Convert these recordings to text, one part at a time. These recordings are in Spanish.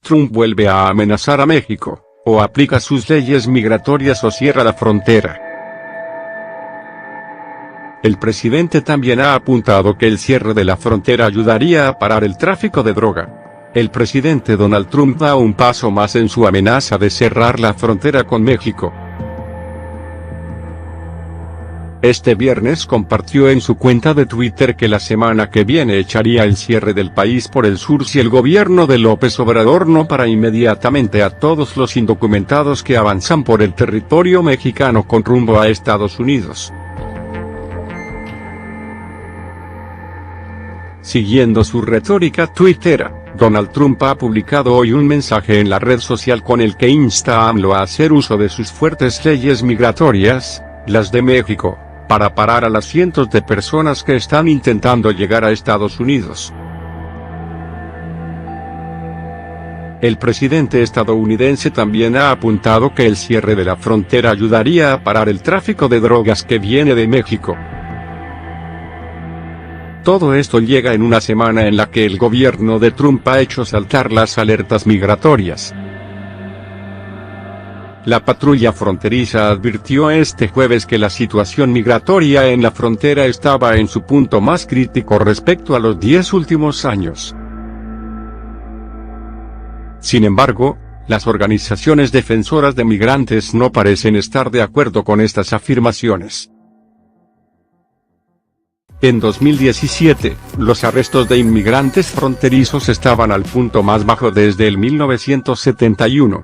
Trump vuelve a amenazar a México, o aplica sus leyes migratorias o cierra la frontera. El presidente también ha apuntado que el cierre de la frontera ayudaría a parar el tráfico de droga. El presidente Donald Trump da un paso más en su amenaza de cerrar la frontera con México. Este viernes compartió en su cuenta de Twitter que la semana que viene echaría el cierre del país por el sur si el gobierno de López Obrador no para inmediatamente a todos los indocumentados que avanzan por el territorio mexicano con rumbo a Estados Unidos. Siguiendo su retórica tuitera, Donald Trump ha publicado hoy un mensaje en la red social con el que insta a AMLO a hacer uso de sus fuertes leyes migratorias, las de México, para parar a las cientos de personas que están intentando llegar a Estados Unidos. El presidente estadounidense también ha apuntado que el cierre de la frontera ayudaría a parar el tráfico de drogas que viene de México. Todo esto llega en una semana en la que el gobierno de Trump ha hecho saltar las alertas migratorias. La patrulla fronteriza advirtió este jueves que la situación migratoria en la frontera estaba en su punto más crítico respecto a los 10 últimos años. Sin embargo, las organizaciones defensoras de migrantes no parecen estar de acuerdo con estas afirmaciones. En 2017, los arrestos de inmigrantes fronterizos estaban al punto más bajo desde el 1971.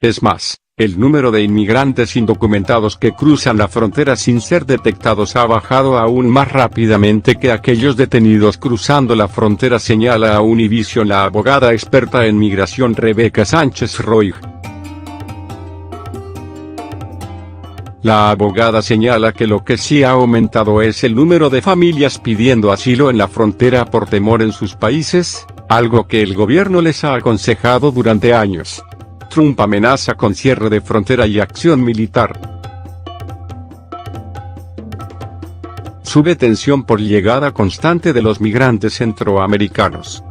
Es más, el número de inmigrantes indocumentados que cruzan la frontera sin ser detectados ha bajado aún más rápidamente que aquellos detenidos cruzando la frontera, señala a Univision la abogada experta en migración Rebeca Sánchez Roig. La abogada señala que lo que sí ha aumentado es el número de familias pidiendo asilo en la frontera por temor en sus países, algo que el gobierno les ha aconsejado durante años. Trump amenaza con cierre de frontera y acción militar. Sube tensión por llegada constante de los migrantes centroamericanos.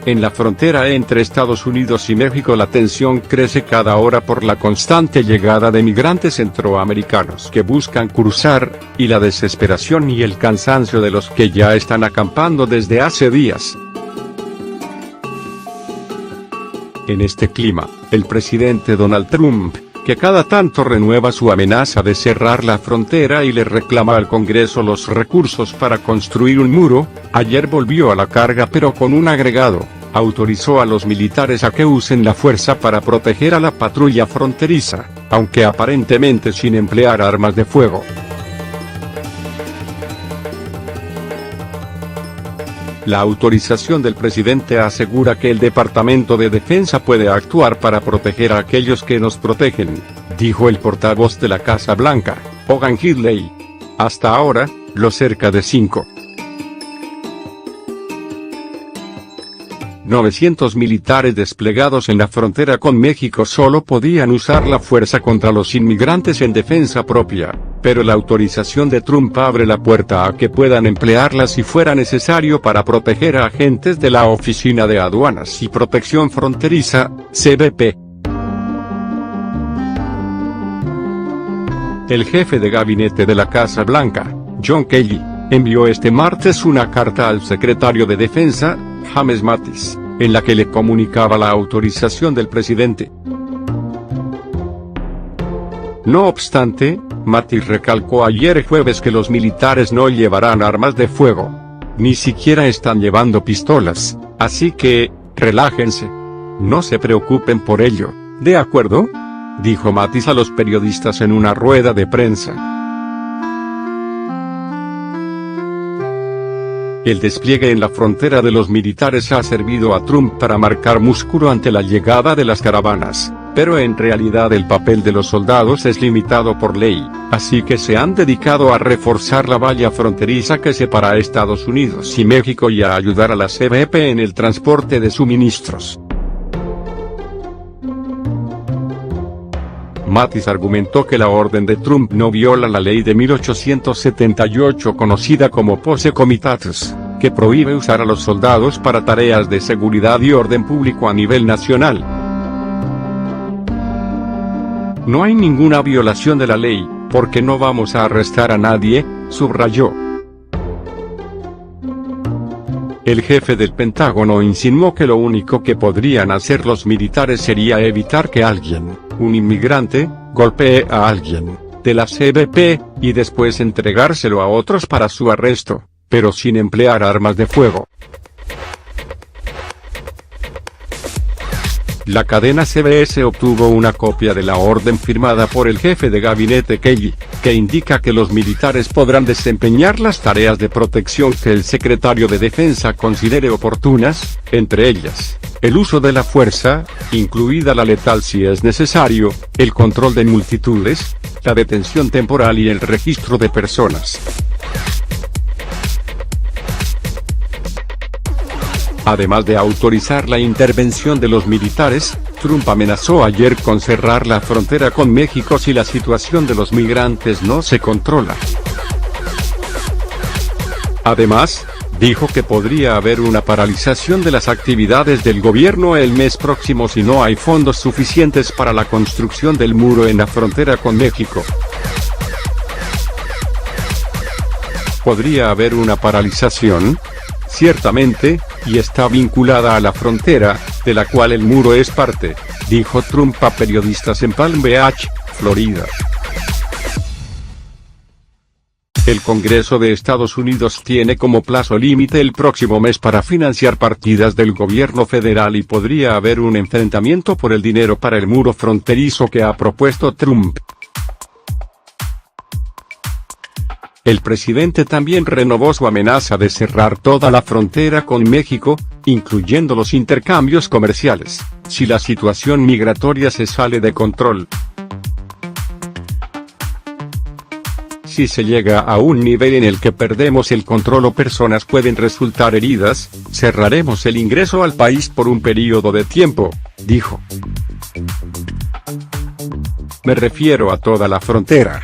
En la frontera entre Estados Unidos y México la tensión crece cada hora por la constante llegada de migrantes centroamericanos que buscan cruzar, y la desesperación y el cansancio de los que ya están acampando desde hace días. En este clima, el presidente Donald Trump, que cada tanto renueva su amenaza de cerrar la frontera y le reclama al Congreso los recursos para construir un muro, ayer volvió a la carga pero con un agregado: autorizó a los militares a que usen la fuerza para proteger a la patrulla fronteriza, aunque aparentemente sin emplear armas de fuego. La autorización del presidente asegura que el Departamento de Defensa puede actuar para proteger a aquellos que nos protegen, dijo el portavoz de la Casa Blanca, Hogan Gidley. Hasta ahora, los cerca de 900 militares desplegados en la frontera con México solo podían usar la fuerza contra los inmigrantes en defensa propia, pero la autorización de Trump abre la puerta a que puedan emplearla si fuera necesario para proteger a agentes de la Oficina de Aduanas y Protección Fronteriza, CBP. El jefe de gabinete de la Casa Blanca, John Kelly, envió este martes una carta al secretario de Defensa, James Mattis, en la que le comunicaba la autorización del presidente. No obstante, Mattis recalcó ayer jueves que los militares no llevarán armas de fuego. Ni siquiera están llevando pistolas, así que, relájense. No se preocupen por ello, ¿de acuerdo?, dijo Mattis a los periodistas en una rueda de prensa. El despliegue en la frontera de los militares ha servido a Trump para marcar músculo ante la llegada de las caravanas, pero en realidad el papel de los soldados es limitado por ley, así que se han dedicado a reforzar la valla fronteriza que separa a Estados Unidos y México y a ayudar a la CBP en el transporte de suministros. Mattis argumentó que la orden de Trump no viola la ley de 1878 conocida como Posse Comitatus, que prohíbe usar a los soldados para tareas de seguridad y orden público a nivel nacional. No hay ninguna violación de la ley, porque no vamos a arrestar a nadie, subrayó. El jefe del Pentágono insinuó que lo único que podrían hacer los militares sería evitar que alguien, un inmigrante, golpee a alguien de la CBP, y después entregárselo a otros para su arresto, pero sin emplear armas de fuego. La cadena CBS obtuvo una copia de la orden firmada por el jefe de gabinete Kelly, que indica que los militares podrán desempeñar las tareas de protección que el secretario de Defensa considere oportunas, entre ellas, el uso de la fuerza, incluida la letal si es necesario, el control de multitudes, la detención temporal y el registro de personas. Además de autorizar la intervención de los militares, Trump amenazó ayer con cerrar la frontera con México si la situación de los migrantes no se controla. Además, dijo que podría haber una paralización de las actividades del gobierno el mes próximo si no hay fondos suficientes para la construcción del muro en la frontera con México. ¿Podría haber una paralización? Ciertamente, y está vinculada a la frontera, de la cual el muro es parte, dijo Trump a periodistas en Palm Beach, Florida. El Congreso de Estados Unidos tiene como plazo límite el próximo mes para financiar partidas del gobierno federal y podría haber un enfrentamiento por el dinero para el muro fronterizo que ha propuesto Trump. El presidente también renovó su amenaza de cerrar toda la frontera con México, incluyendo los intercambios comerciales, si la situación migratoria se sale de control. Si se llega a un nivel en el que perdemos el control o personas pueden resultar heridas, cerraremos el ingreso al país por un periodo de tiempo, dijo. Me refiero a toda la frontera.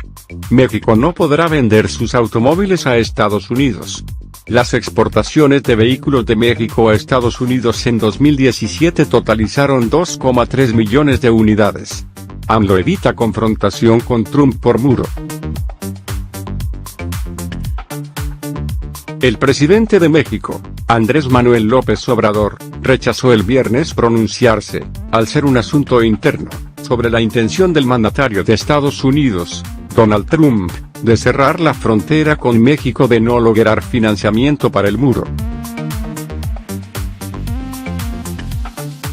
México no podrá vender sus automóviles a Estados Unidos. Las exportaciones de vehículos de México a Estados Unidos en 2017 totalizaron 2,3 millones de unidades. AMLO evita confrontación con Trump por muro. El presidente de México, Andrés Manuel López Obrador, rechazó el viernes pronunciarse, al ser un asunto interno, sobre la intención del mandatario de Estados Unidos, Donald Trump, de cerrar la frontera con México de no lograr financiamiento para el muro.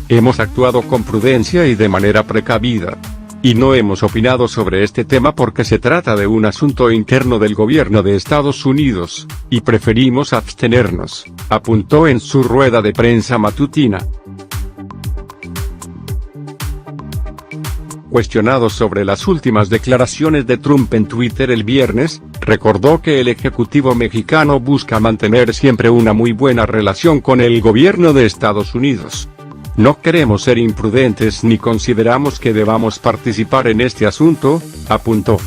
Hemos actuado con prudencia y de manera precavida. Y no hemos opinado sobre este tema porque se trata de un asunto interno del gobierno de Estados Unidos, y preferimos abstenernos, apuntó en su rueda de prensa matutina. Cuestionado sobre las últimas declaraciones de Trump en Twitter el viernes, recordó que el ejecutivo mexicano busca mantener siempre una muy buena relación con el gobierno de Estados Unidos. No queremos ser imprudentes ni consideramos que debamos participar en este asunto, apuntó.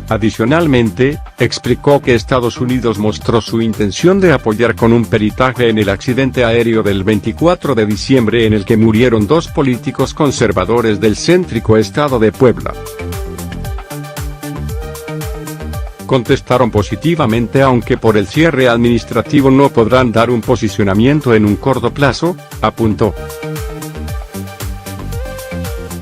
Adicionalmente, explicó que Estados Unidos mostró su intención de apoyar con un peritaje en el accidente aéreo del 24 de diciembre en el que murieron 2 políticos conservadores del céntrico estado de Puebla. Contestaron positivamente aunque por el cierre administrativo no podrán dar un posicionamiento en un corto plazo, apuntó.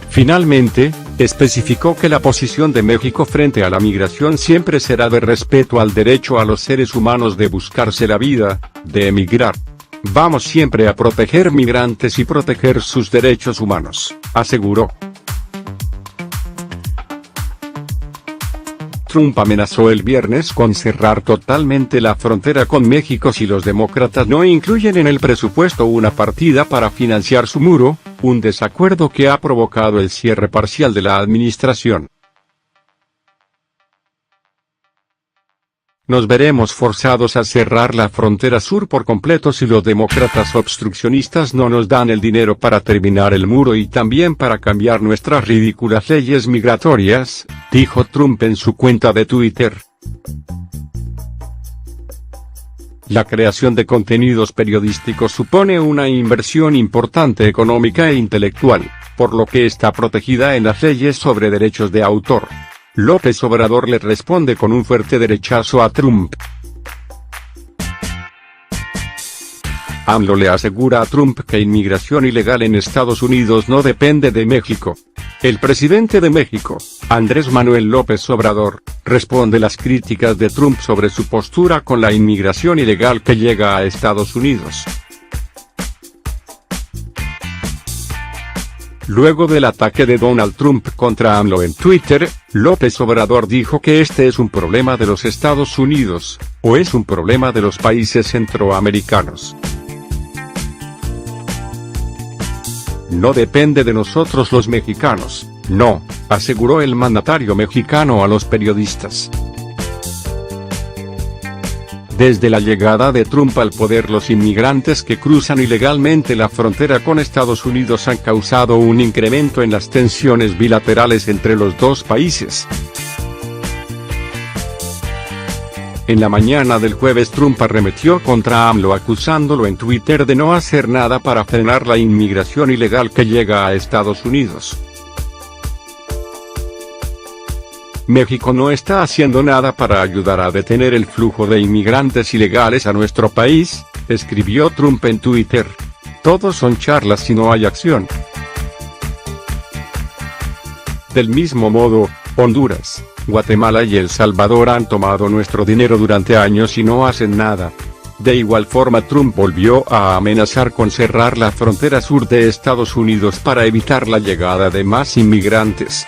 Finalmente, especificó que la posición de México frente a la migración siempre será de respeto al derecho a los seres humanos de buscarse la vida, de emigrar. Vamos siempre a proteger migrantes y proteger sus derechos humanos, aseguró. Trump amenazó el viernes con cerrar totalmente la frontera con México si los demócratas no incluyen en el presupuesto una partida para financiar su muro, un desacuerdo que ha provocado el cierre parcial de la administración. Nos veremos forzados a cerrar la frontera sur por completo si los demócratas obstruccionistas no nos dan el dinero para terminar el muro y también para cambiar nuestras ridículas leyes migratorias, dijo Trump en su cuenta de Twitter, La creación de contenidos periodísticos supone una inversión importante económica e intelectual, por lo que está protegida en las leyes sobre derechos de autor. López Obrador le responde con un fuerte derechazo a Trump. AMLO le asegura a Trump que inmigración ilegal en Estados Unidos no depende de México. El presidente de México, Andrés Manuel López Obrador, responde las críticas de Trump sobre su postura con la inmigración ilegal que llega a Estados Unidos. Luego del ataque de Donald Trump contra AMLO en Twitter, López Obrador dijo que este es un problema de los Estados Unidos, o es un problema de los países centroamericanos. No depende de nosotros los mexicanos, no, aseguró el mandatario mexicano a los periodistas. Desde la llegada de Trump al poder, los inmigrantes que cruzan ilegalmente la frontera con Estados Unidos han causado un incremento en las tensiones bilaterales entre los dos países. En la mañana del jueves, Trump arremetió contra AMLO acusándolo en Twitter de no hacer nada para frenar la inmigración ilegal que llega a Estados Unidos. México no está haciendo nada para ayudar a detener el flujo de inmigrantes ilegales a nuestro país, escribió Trump en Twitter. Todos son charlas y no hay acción. Del mismo modo, Honduras, Guatemala y El Salvador han tomado nuestro dinero durante años y no hacen nada. De igual forma, Trump volvió a amenazar con cerrar la frontera sur de Estados Unidos para evitar la llegada de más inmigrantes.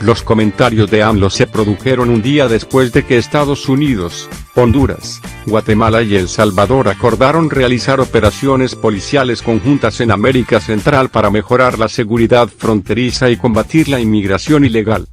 Los comentarios de AMLO se produjeron un día después de que Estados Unidos, Honduras, Guatemala y El Salvador acordaron realizar operaciones policiales conjuntas en América Central para mejorar la seguridad fronteriza y combatir la inmigración ilegal.